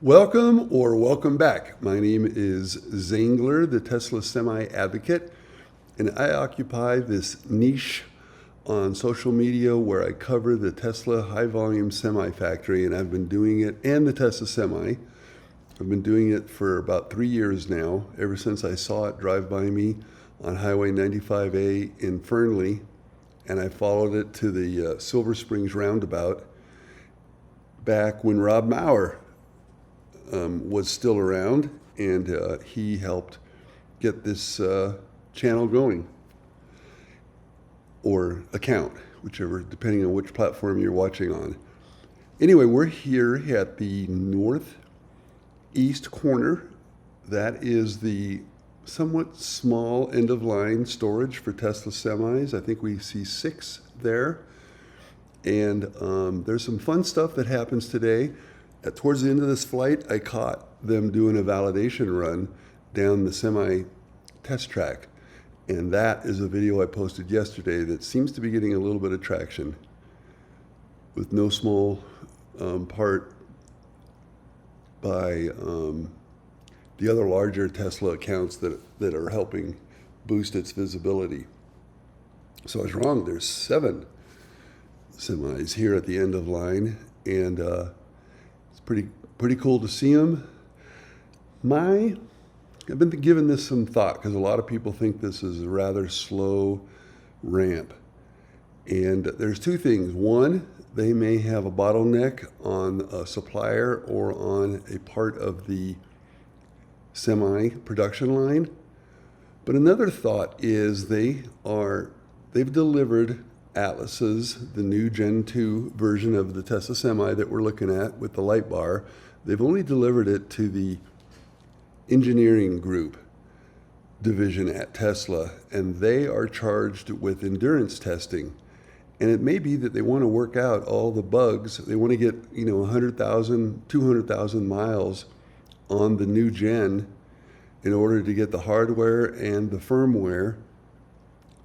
Welcome or welcome back. My name is Zangler, the Tesla Semi Advocate, and I occupy this niche on social media where I cover the Tesla high volume semi factory, and I've been doing it, and the Tesla Semi. I've been doing it for about 3 years now, ever since I saw it drive by me on Highway 95A in Fernley, and I followed it to the Silver Springs roundabout back when Rob Maurer was still around, and he helped get this channel going, or account, whichever, depending on which platform you're watching on. Anyway, we're here at the northeast corner. That is the somewhat small end-of-line storage for Tesla semis. I think we see 6 there. And there's some fun stuff that happens today. Towards the end of this flight, I caught them doing a validation run down the semi test track. And that is a video I posted yesterday that seems to be getting a little bit of traction, with no small part by the other larger Tesla accounts that are helping boost its visibility. So I was wrong. There's 7 semis here at the end of line, and it's pretty cool to see them. I've been giving this some thought because a lot of people think this is a rather slow ramp, and there's 2 things. One, they may have a bottleneck on a supplier or on a part of the semi production line. But another thought is they've delivered Atlases, the new Gen 2 version of the Tesla Semi that we're looking at with the light bar. They've only delivered it to the engineering group division at Tesla, and they are charged with endurance testing. And it may be that they want to work out all the bugs. They want to get 100,000, 200,000 miles on the new gen in order to get the hardware and the firmware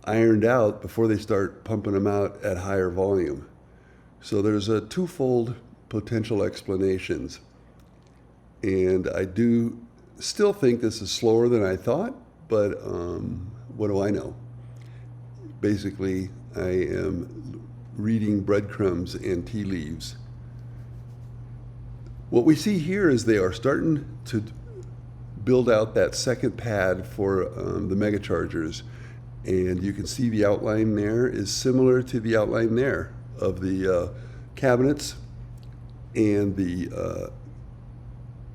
ironed out before they start pumping them out at higher volume. So there's a twofold potential explanations. And I do still think this is slower than I thought, but what do I know? Basically, I am reading breadcrumbs and tea leaves. What we see here is they are starting to build out that second pad for the megachargers. And you can see the outline there is similar to the outline there of the cabinets and the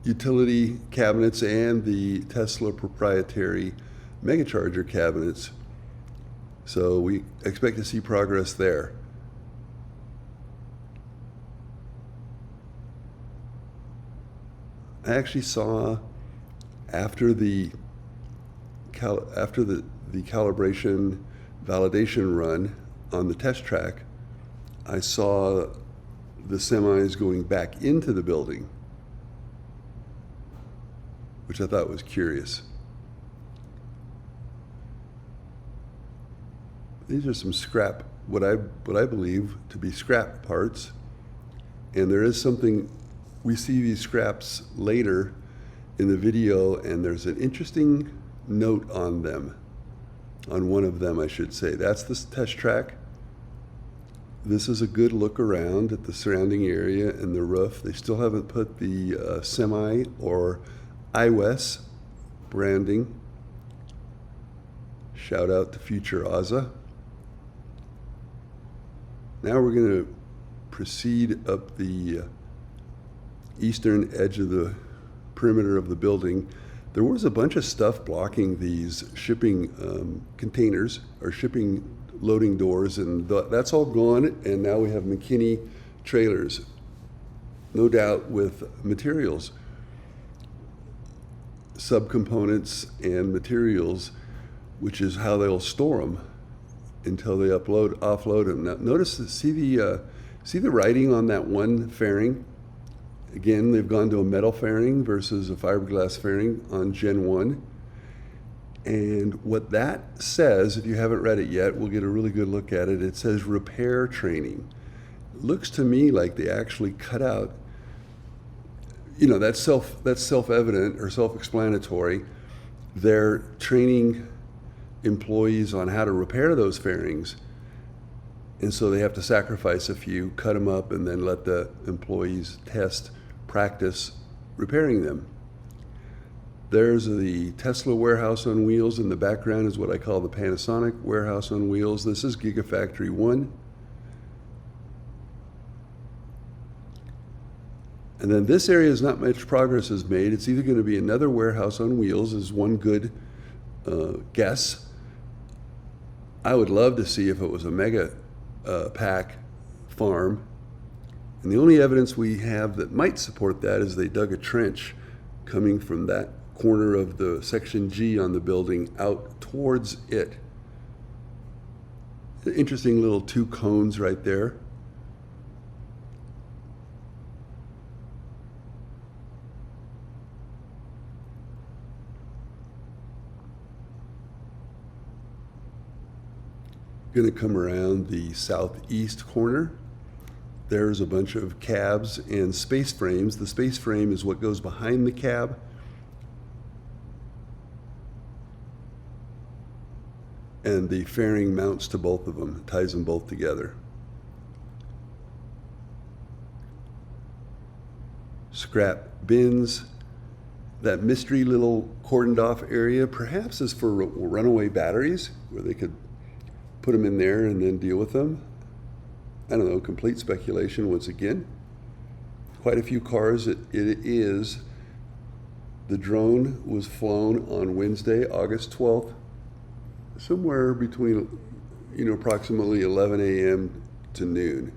utility cabinets and the Tesla proprietary megacharger cabinets. So we expect to see progress there. I actually saw after the calibration validation run on the test track, I saw the semis going back into the building, which I thought was curious. These are some scrap, what I believe to be scrap parts, and there is something. We see these scraps later in the video, and there's an interesting note on them. On one of them, I should say. That's the test track. This is a good look around at the surrounding area and the roof. They still haven't put the semi or iWes branding. Shout out to future Ozza. Now we're going to proceed up the eastern edge of the perimeter of the building. There was a bunch of stuff blocking these shipping containers or shipping loading doors, and that's all gone, and now we have McKinney trailers, no doubt with materials, subcomponents and materials, which is how they'll store them until they offload them. Now notice, see the writing on that one fairing? Again, they've gone to a metal fairing versus a fiberglass fairing on Gen 1. And what that says, if you haven't read it yet, we'll get a really good look at it. It says repair training. It looks to me like they actually cut out that's self-evident or self-explanatory. They're training employees on how to repair those fairings, and so they have to sacrifice a few, cut them up, and then let the employees practice repairing them. There's the Tesla warehouse on wheels. In the background is what I call the Panasonic warehouse on wheels. This is Gigafactory 1. And then this area is not much progress is made. It's either going to be another warehouse on wheels, is one good guess. I would love to see if it was a mega pack farm. And the only evidence we have that might support that is they dug a trench coming from that corner of the section G on the building out towards it. Interesting little two cones right there. Going to come around the southeast corner. There's a bunch of cabs and space frames. The space frame is what goes behind the cab. And the fairing mounts to both of them, ties them both together. Scrap bins. That mystery little cordoned off area perhaps is for runaway batteries, where they could put them in there and then deal with them. I don't know, complete speculation once again. Quite a few cars. It is. The drone was flown on Wednesday, August 12th, somewhere between, approximately 11 a.m. to noon.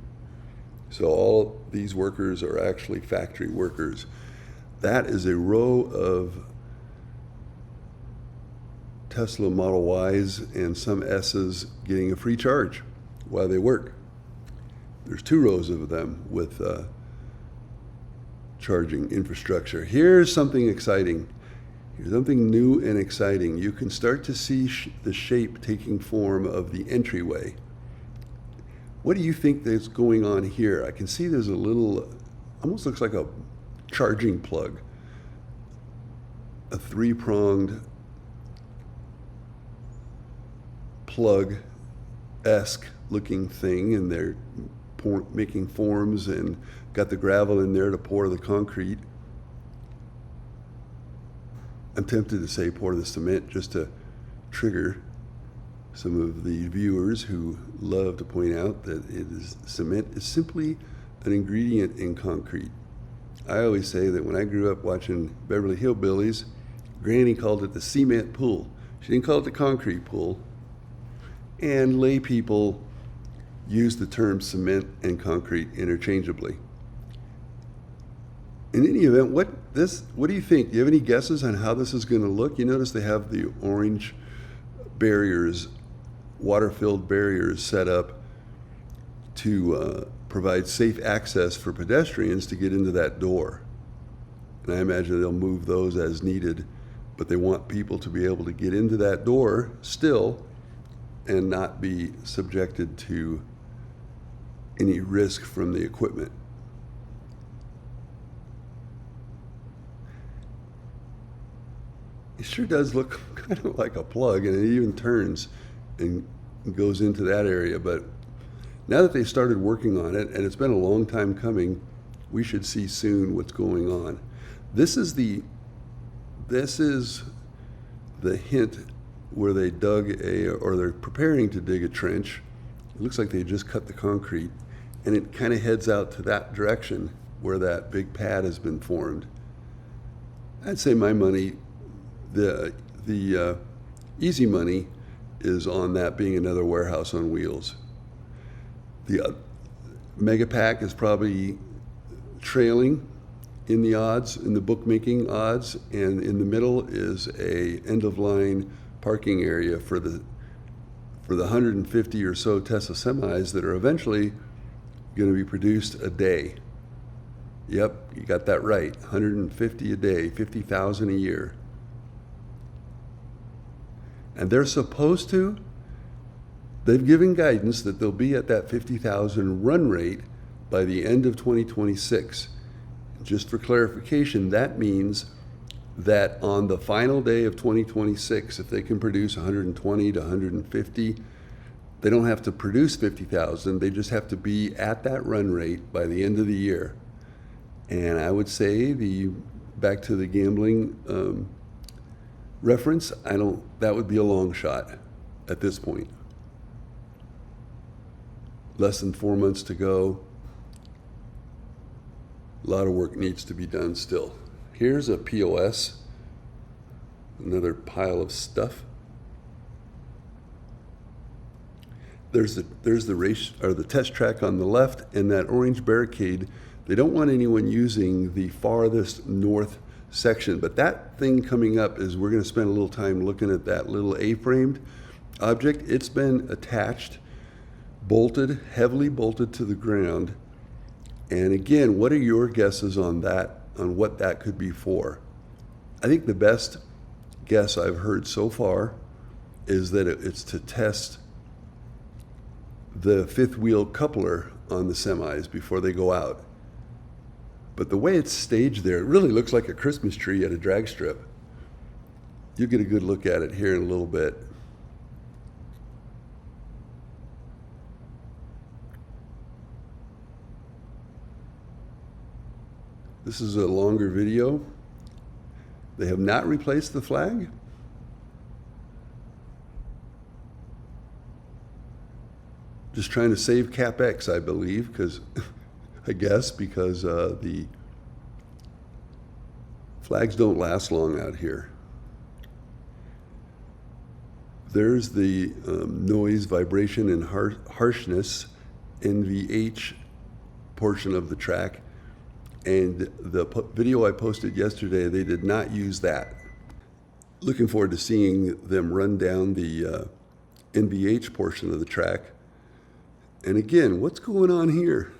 So all these workers are actually factory workers. That is a row of Tesla Model Ys and some S's getting a free charge while they work. There's 2 rows of them with charging infrastructure. Here's something exciting. Here's something new and exciting. You can start to see the shape taking form of the entryway. What do you think is going on here? I can see there's a little, almost looks like a charging plug, a 3-pronged plug-esque looking thing, and they're making forms and got the gravel in there to pour the concrete. I'm tempted to say pour the cement just to trigger some of the viewers who love to point out that cement is simply an ingredient in concrete. I always say that when I grew up watching Beverly Hillbillies, Granny called it the cement pool. She didn't call it the concrete pool. And lay people use the term cement and concrete interchangeably. In any event, what do you think? Do you have any guesses on how this is going to look? You notice they have the orange barriers, water-filled barriers set up to provide safe access for pedestrians to get into that door. And I imagine they'll move those as needed, but they want people to be able to get into that door still and not be subjected to any risk from the equipment. It sure does look kind of like a plug, and it even turns and goes into that area. But now that they started working on it, and it's been a long time coming, we should see soon what's going on. This is the hint where they or they're preparing to dig a trench. It looks like they just cut the concrete, and it kind of heads out to that direction where that big pad has been formed. I'd say my money, the easy money is on that being another warehouse on wheels. The Megapack is probably trailing in the odds, in the bookmaking odds, and in the middle is a end-of-line parking area for the 150 or so Tesla semis that are eventually going to be produced a day. Yep, you got that right. 150 a day, 50,000 a year. And they're supposed to, they've given guidance that they'll be at that 50,000 run rate by the end of 2026. just for clarification, that means that on the final day of 2026, if they can produce 120 to 150, they don't have to produce 50,000. They just have to be at that run rate by the end of the year. And I would say back to the gambling reference, that would be a long shot at this point. Less than 4 months to go. A lot of work needs to be done still. Here's a POS, another pile of stuff. There's the race or the test track on the left, and that orange barricade. They don't want anyone using the farthest north section, but that thing coming up is we're going to spend a little time looking at that little A-framed object. It's been attached, bolted, heavily bolted to the ground. And again, what are your guesses on that, on what that could be for? I think the best guess I've heard so far is that it's to test the fifth wheel coupler on the semis before they go out. But the way it's staged there, it really looks like a Christmas tree at a drag strip. You'll get a good look at it here in a little bit. This is a longer video. They have not replaced the flag. Just trying to save CapEx, I believe, because the flags don't last long out here. There's the noise, vibration, and harshness, NVH portion of the track. And the video I posted yesterday, they did not use that. Looking forward to seeing them run down the NVH portion of the track. And again, what's going on here?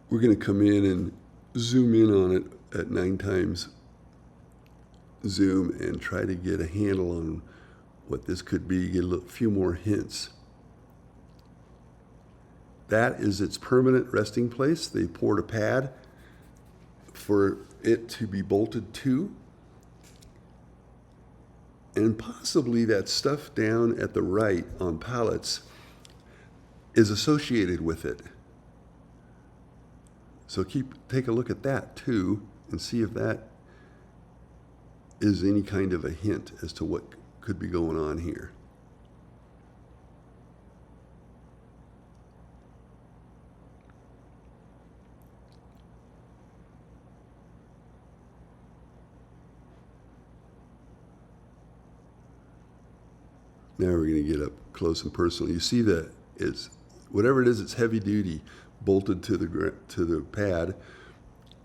We're going to come in and zoom in on it at 9x zoom and try to get a handle on what this could be, get a few more hints. That is its permanent resting place. They poured a pad for it to be bolted to. And possibly that stuff down at the right on pallets is associated with it. So take a look at that too and see if that is any kind of a hint as to what could be going on here. Now we're going to get up close and personal. You see that it's whatever it is, it's heavy duty, bolted to the pad.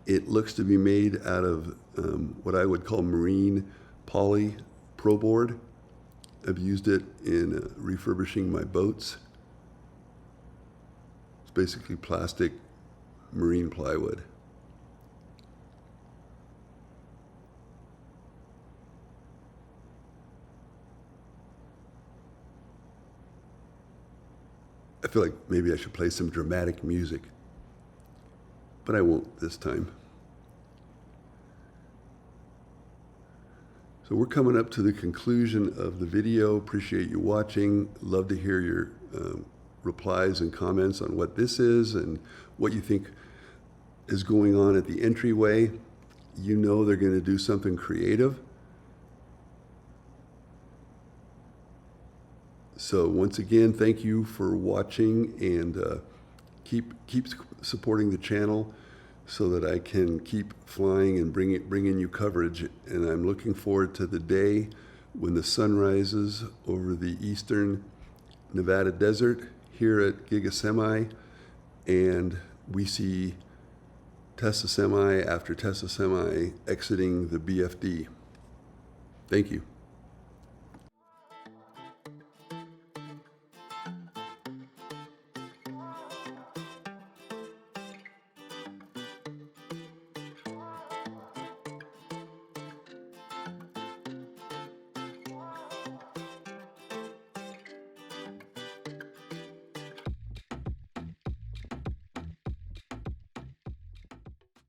It looks to be made out of what I would call marine poly pro board. I've used it in refurbishing my boats. It's basically plastic marine plywood. I feel like maybe I should play some dramatic music, but I won't this time. So we're coming up to the conclusion of the video. Appreciate you watching. Love to hear your replies and comments on what this is and what you think is going on at the entryway. You know they're going to do something creative. So once again, thank you for watching, and keep supporting the channel so that I can keep flying and bringing you coverage. And I'm looking forward to the day when the sun rises over the eastern Nevada desert here at Giga Semi, and we see Tessa Semi after Tessa Semi exiting the BFD. Thank you.